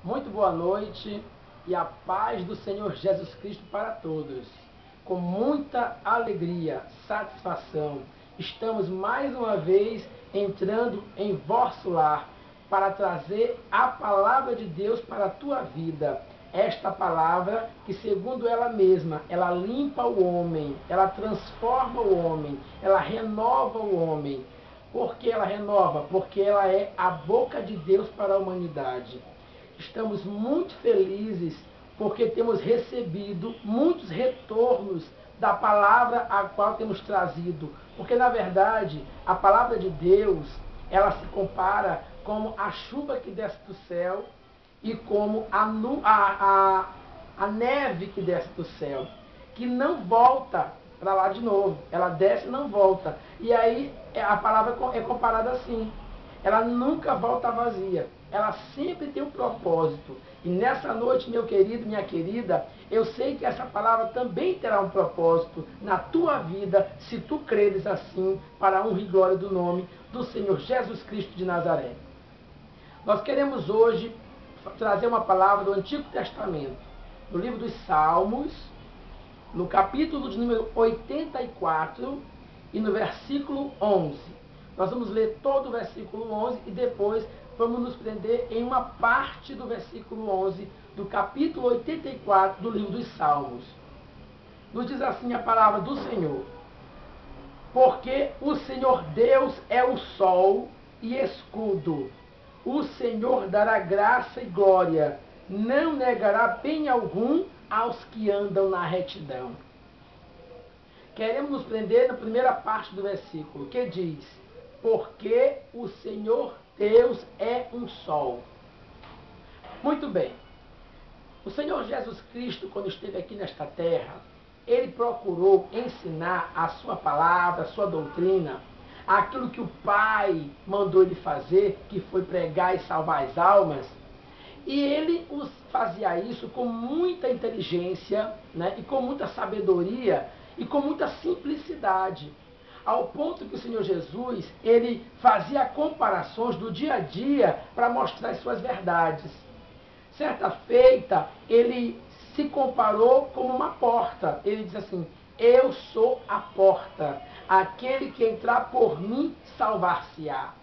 Muito boa noite e a paz do Senhor Jesus Cristo para todos. Com muita alegria, satisfação, estamos mais uma vez entrando em vosso lar para trazer a palavra de Deus para a tua vida. Esta palavra que, segundo ela mesma, ela limpa o homem, ela transforma o homem, ela renova o homem. Por que ela renova? Porque ela é a boca de Deus para a humanidade. Estamos muito felizes porque temos recebido muitos retornos da palavra a qual temos trazido. Porque, na verdade, a palavra de Deus, ela se compara como a chuva que desce do céu e como a neve que desce do céu, que não volta para lá de novo. Ela desce e não volta. E aí a palavra é comparada assim. Ela nunca volta vazia. Ela sempre tem um propósito. E nessa noite, meu querido, minha querida, eu sei que essa palavra também terá um propósito na tua vida, se tu creres assim, para a honra e glória do nome do Senhor Jesus Cristo de Nazaré. Nós queremos hoje trazer uma palavra do Antigo Testamento, no livro dos Salmos, no capítulo de número 84 e no versículo 11. Nós vamos ler todo o versículo 11 e depois vamos nos prender em uma parte do versículo 11 do capítulo 84 do livro dos Salmos. Nos diz assim a palavra do Senhor: porque o Senhor Deus é o sol e escudo. O Senhor dará graça e glória, não negará bem algum aos que andam na retidão. Queremos nos prender na primeira parte do versículo, que diz: porque o Senhor Deus é um sol. Muito bem. O Senhor Jesus Cristo, quando esteve aqui nesta terra, ele procurou ensinar a sua palavra, a sua doutrina, aquilo que o Pai mandou ele fazer, que foi pregar e salvar as almas. E ele fazia isso com muita inteligência, né, e com muita sabedoria e com muita simplicidade. Ao ponto que o Senhor Jesus, ele fazia comparações do dia a dia para mostrar as suas verdades. Certa feita, ele se comparou como uma porta. Ele diz assim: eu sou a porta. Aquele que entrar por mim, salvar-se-á.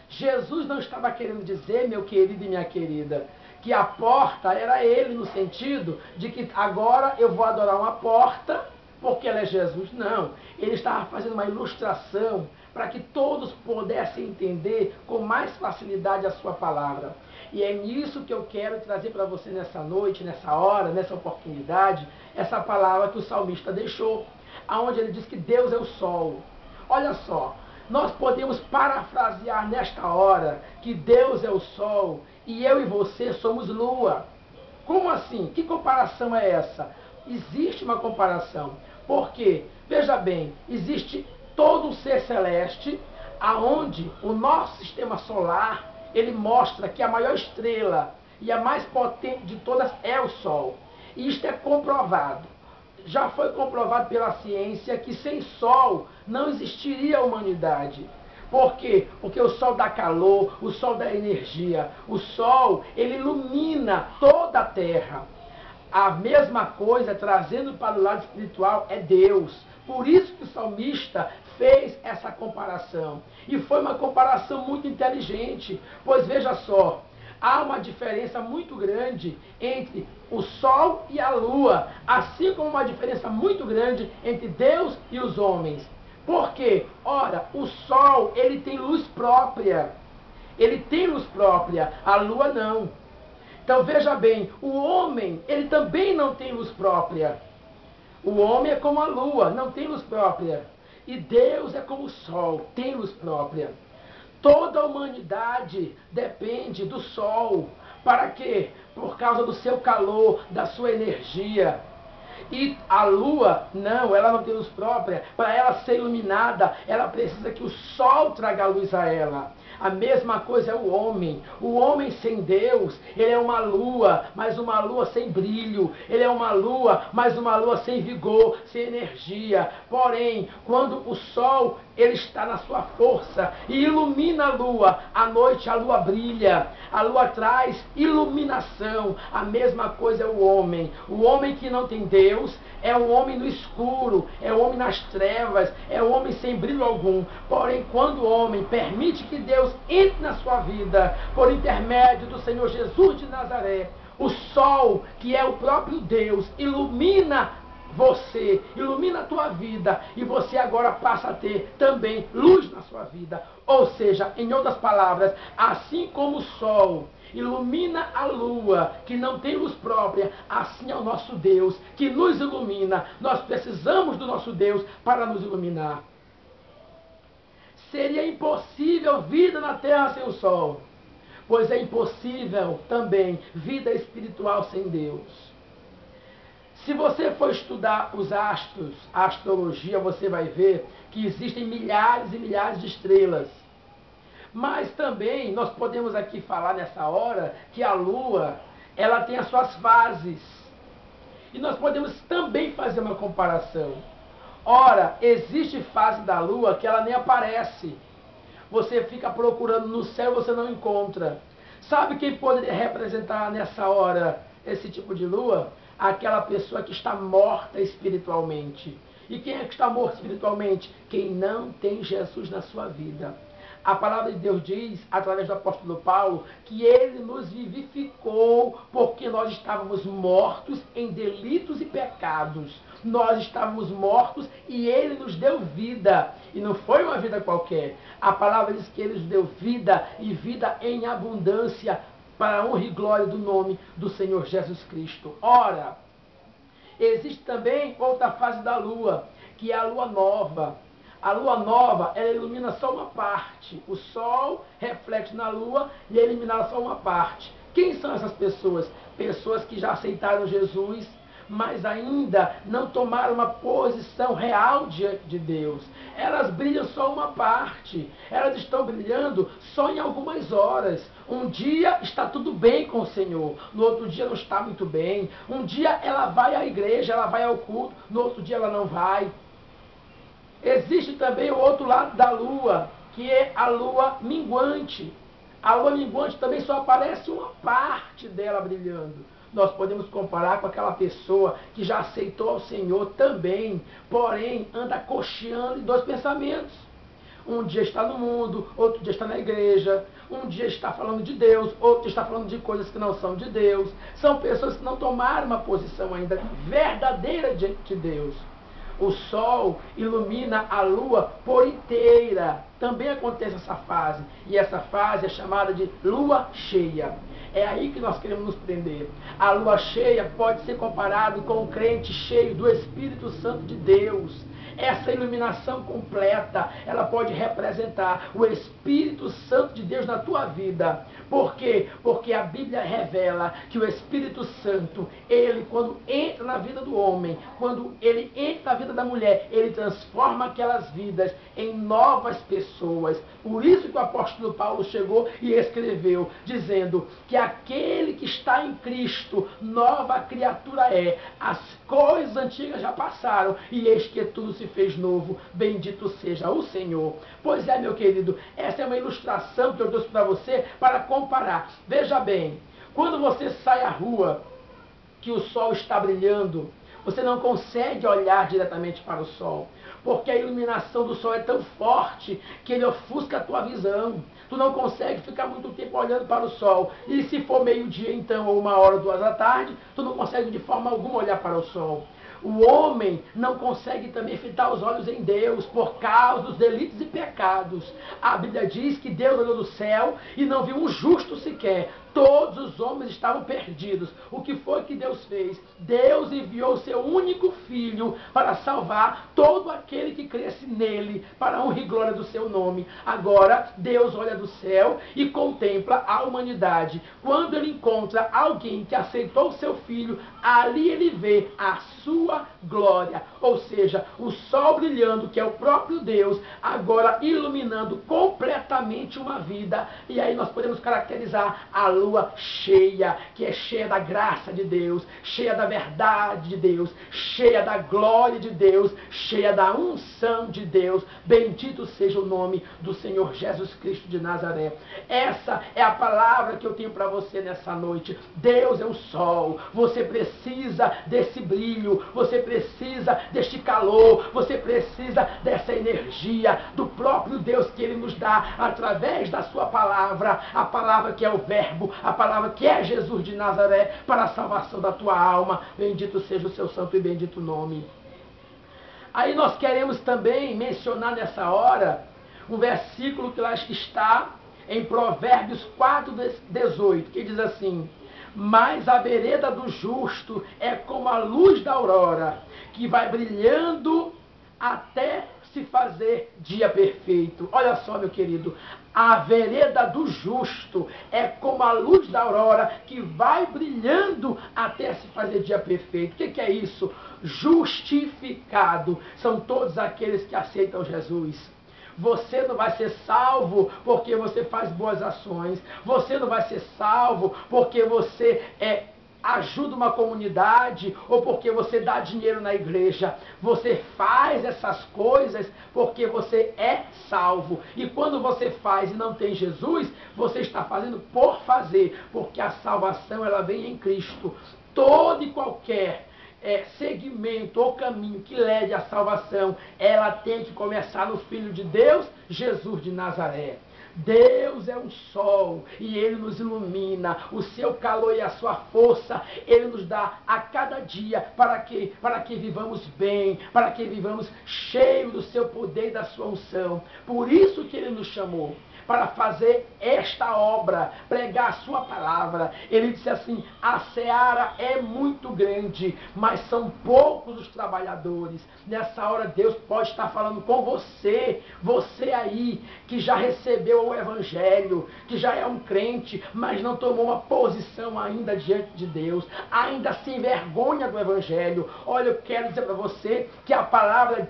Jesus não estava querendo dizer, meu querido e minha querida, que a porta era ele, no sentido de que agora eu vou adorar uma porta porque ela é Jesus. Não. Ele estava fazendo uma ilustração para que todos pudessem entender com mais facilidade a sua palavra. E é nisso que eu quero trazer para você nessa noite, nessa hora, nessa oportunidade, essa palavra que o salmista deixou, aonde ele diz que Deus é o sol. Olha só, nós podemos parafrasear nesta hora que Deus é o sol e eu e você somos lua. Como assim? Que comparação é essa? Existe uma comparação. Por quê? Veja bem, existe todo um ser celeste, aonde o nosso sistema solar, ele mostra que a maior estrela e a mais potente de todas é o Sol. E isto é comprovado. Já foi comprovado pela ciência que sem Sol não existiria a humanidade. Por quê? Porque o Sol dá calor, o Sol dá energia. O Sol, ele ilumina toda a Terra. A mesma coisa, trazendo para o lado espiritual, é Deus. Por isso que o salmista fez essa comparação. E foi uma comparação muito inteligente. Pois veja só, há uma diferença muito grande entre o sol e a lua. Assim como uma diferença muito grande entre Deus e os homens. Por quê? Ora, o sol, ele tem luz própria. Ele tem luz própria, a lua não. Então veja bem, o homem, ele também não tem luz própria. O homem é como a lua, não tem luz própria. E Deus é como o sol, tem luz própria. Toda a humanidade depende do sol. Para quê? Por causa do seu calor, da sua energia. E a lua, não, ela não tem luz própria. Para ela ser iluminada, ela precisa que o sol traga luz a ela. A mesma coisa é o homem. O homem sem Deus, ele é uma lua, mas uma lua sem brilho. Ele é uma lua, mas uma lua sem vigor, sem energia. Porém, quando o sol ele está na sua força e ilumina a lua, à noite a lua brilha, a lua traz iluminação. A mesma coisa é o homem. O homem que não tem Deus é um homem no escuro, é um homem nas trevas, é um homem sem brilho algum. Porém, quando o homem permite que Deus entre na sua vida, por intermédio do Senhor Jesus de Nazaré, o sol, que é o próprio Deus, ilumina você, ilumina a tua vida, e você agora passa a ter também luz na sua vida. Ou seja, em outras palavras, assim como o sol ilumina a lua, que não tem luz própria, assim é o nosso Deus, que nos ilumina. Nós precisamos do nosso Deus para nos iluminar. Seria impossível vida na terra sem o sol, pois é impossível também vida espiritual sem Deus. Se você for estudar os astros, a astrologia, você vai ver que existem milhares e milhares de estrelas. Mas também nós podemos aqui falar nessa hora que a lua, ela tem as suas fases. E nós podemos também fazer uma comparação. Ora, existe fase da lua que ela nem aparece. Você fica procurando no céu e você não encontra. Sabe quem poderia representar nessa hora esse tipo de lua? Aquela pessoa que está morta espiritualmente. E quem é que está morto espiritualmente? Quem não tem Jesus na sua vida. A palavra de Deus diz, através do apóstolo Paulo, que ele nos vivificou porque nós estávamos mortos em delitos e pecados. Nós estávamos mortos e ele nos deu vida. E não foi uma vida qualquer. A palavra diz que ele nos deu vida e vida em abundância, para a honra e glória do nome do Senhor Jesus Cristo. Ora, existe também outra fase da lua, que é a lua nova. A lua nova, ela ilumina só uma parte. O sol reflete na lua e é iluminada só uma parte. Quem são essas pessoas? Pessoas que já aceitaram Jesus, mas ainda não tomaram uma posição real diante de Deus. Elas brilham só uma parte. Elas estão brilhando só em algumas horas. Um dia está tudo bem com o Senhor, no outro dia não está muito bem. Um dia ela vai à igreja, ela vai ao culto, no outro dia ela não vai. Existe também o outro lado da lua, que é a lua minguante. A lua minguante também só aparece uma parte dela brilhando. Nós podemos comparar com aquela pessoa que já aceitou ao Senhor também, porém anda cocheando em dois pensamentos. Um dia está no mundo, outro dia está na igreja. Um dia está falando de Deus, outro dia está falando de coisas que não são de Deus. São pessoas que não tomaram uma posição ainda verdadeira diante de Deus. O sol ilumina a lua por inteira. Também acontece essa fase. E essa fase é chamada de lua cheia. É aí que nós queremos nos prender. A lua cheia pode ser comparado com o crente cheio do Espírito Santo de Deus. Essa iluminação completa, ela pode representar o Espírito Santo de Deus na tua vida. Por quê? Porque a Bíblia revela que o Espírito Santo, ele quando entra na vida do homem, quando ele entra na vida da mulher, ele transforma aquelas vidas em novas pessoas. Por isso que o apóstolo Paulo chegou e escreveu, dizendo que aquele que está em Cristo, nova criatura é. As coisas antigas já passaram e eis que tudo se fez novo. Bendito seja o Senhor. Pois é, meu querido, essa é uma ilustração que eu trouxe para você para comparar. Veja bem, quando você sai à rua, que o sol está brilhando, você não consegue olhar diretamente para o sol, porque a iluminação do sol é tão forte que ele ofusca a tua visão. Tu não consegue ficar muito tempo olhando para o sol. E se for meio-dia, então, ou 1h, 2h da tarde, tu não consegue de forma alguma olhar para o sol. O homem não consegue também fitar os olhos em Deus por causa dos delitos e pecados. A Bíblia diz que Deus olhou do céu e não viu um justo sequer. Todos os homens estavam perdidos. O que foi que Deus fez? Deus enviou o seu único filho para salvar todo aquele que cresce nele, para a honra e glória do seu nome. Agora, Deus olha do céu e contempla a humanidade. Quando ele encontra alguém que aceitou o seu filho, ali ele vê a sua sua glória. Ou seja, o sol brilhando, que é o próprio Deus, agora iluminando completamente uma vida. E aí nós podemos caracterizar a lua cheia, que é cheia da graça de Deus, cheia da verdade de Deus, cheia da glória de Deus, cheia da unção de Deus. Bendito seja o nome do Senhor Jesus Cristo de Nazaré. Essa é a palavra que eu tenho para você nessa noite. Deus é o sol. Você precisa desse brilho, você precisa deste calor, você precisa dessa energia do próprio Deus que Ele nos dá através da sua palavra, a palavra que é o verbo, a palavra que é Jesus de Nazaré, para a salvação da tua alma. Bendito seja o seu santo e bendito nome. Aí nós queremos também mencionar nessa hora um versículo que lá está em Provérbios 4:18, que diz assim: mas a vereda do justo é como a luz da aurora, que vai brilhando até se fazer dia perfeito. Olha só, meu querido, a vereda do justo é como a luz da aurora, que vai brilhando até se fazer dia perfeito. O que é isso? Justificado são todos aqueles que aceitam Jesus. Você não vai ser salvo porque você faz boas ações. Você não vai ser salvo porque você ajuda uma comunidade ou porque você dá dinheiro na igreja. Você faz essas coisas porque você é salvo. E quando você faz e não tem Jesus, você está fazendo por fazer, porque a salvação ela vem em Cristo. Todo e qualquer segmento ou caminho que leve à salvação, ela tem que começar no Filho de Deus, Jesus de Nazaré. Deus é um sol e Ele nos ilumina, o seu calor e a sua força Ele nos dá a cada dia para que vivamos bem, para que vivamos cheios do seu poder e da sua unção. Por isso que Ele nos chamou para fazer esta obra, pregar a sua palavra. Ele disse assim: a seara é muito grande, mas são poucos os trabalhadores. Nessa hora Deus pode estar falando com você, você aí que já recebeu o evangelho, que já é um crente, mas não tomou uma posição ainda diante de Deus, ainda se envergonha do evangelho. Olha, eu quero dizer para você que a palavra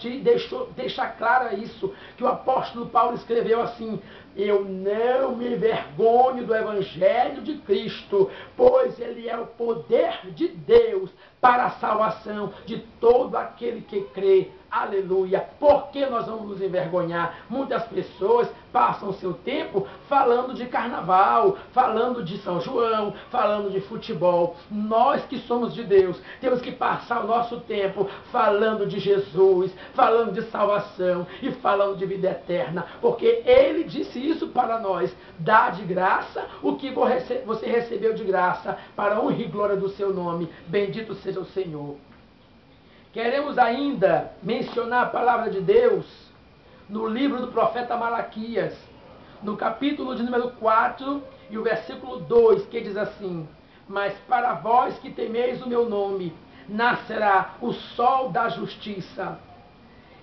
deixa clara isso, que o apóstolo Paulo escreveu assim: eu não me envergonho do evangelho de Cristo, pois ele é o poder de Deus para a salvação de todo aquele que crê. Aleluia! Por que nós vamos nos envergonhar? Muitas pessoas passam o seu tempo falando de carnaval, falando de São João, falando de futebol. Nós que somos de Deus, temos que passar o nosso tempo falando de Jesus, falando de salvação e falando de vida eterna, porque Ele disse isso para nós: dá de graça o que você recebeu de graça, para a honra e glória do seu nome. Bendito seja o Senhor. Queremos ainda mencionar a palavra de Deus no livro do profeta Malaquias, no capítulo de número 4 e o versículo 2, que diz assim: mas para vós que temeis o meu nome, nascerá o sol da justiça,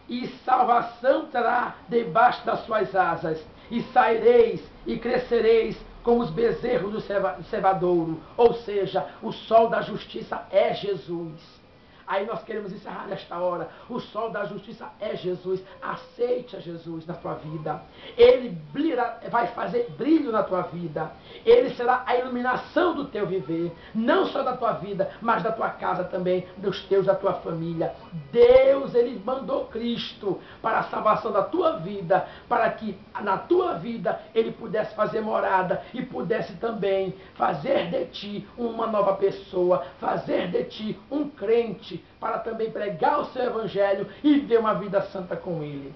e salvação terá debaixo das suas asas, e saireis e crescereis como os bezerros do cevadouro. Ou seja, o sol da justiça é Jesus. Aí nós queremos encerrar nesta hora. O sol da justiça é Jesus. Aceite a Jesus na tua vida. Ele vai fazer brilho na tua vida. Ele será a iluminação do teu viver. Não só da tua vida, mas da tua casa também, dos teus, da tua família. Deus, Ele mandou Cristo para a salvação da tua vida, para que na tua vida Ele pudesse fazer morada e pudesse também fazer de ti uma nova pessoa, fazer de ti um crente, para também pregar o seu evangelho e viver uma vida santa com Ele.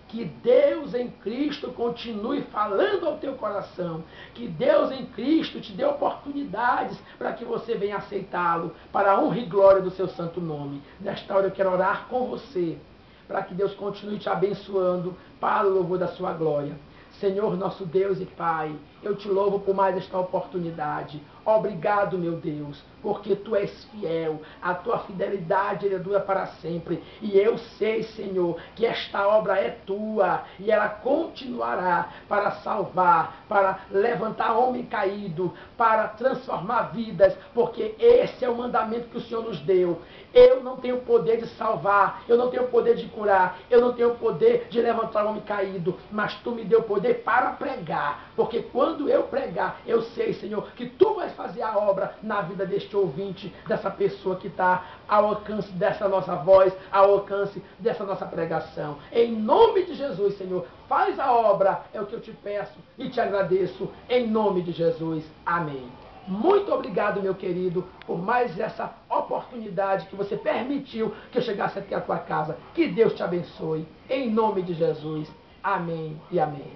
Que Deus em Cristo continue falando ao teu coração. Que Deus em Cristo te dê oportunidades para que você venha aceitá-lo, para a honra e glória do seu santo nome. Nesta hora eu quero orar com você, para que Deus continue te abençoando para o louvor da sua glória. Senhor, nosso Deus e Pai, eu te louvo por mais esta oportunidade. Obrigado, meu Deus, porque Tu és fiel, a Tua fidelidade ela dura para sempre. E eu sei, Senhor, que esta obra é Tua e ela continuará para salvar, para levantar homem caído, para transformar vidas, porque esse é o mandamento que o Senhor nos deu. Eu não tenho poder de salvar, eu não tenho poder de curar, eu não tenho poder de levantar homem caído, mas Tu me deu poder para pregar, porque quando eu pregar, eu sei, Senhor, que Tu vais fazer a obra na vida deste ouvinte, dessa pessoa que está ao alcance dessa nossa voz, ao alcance dessa nossa pregação. Em nome de Jesus, Senhor, faz a obra, é o que eu te peço e te agradeço, em nome de Jesus. Amém. Muito obrigado, meu querido, por mais essa oportunidade que você permitiu que eu chegasse até a tua casa. Que Deus te abençoe, em nome de Jesus. Amém e amém.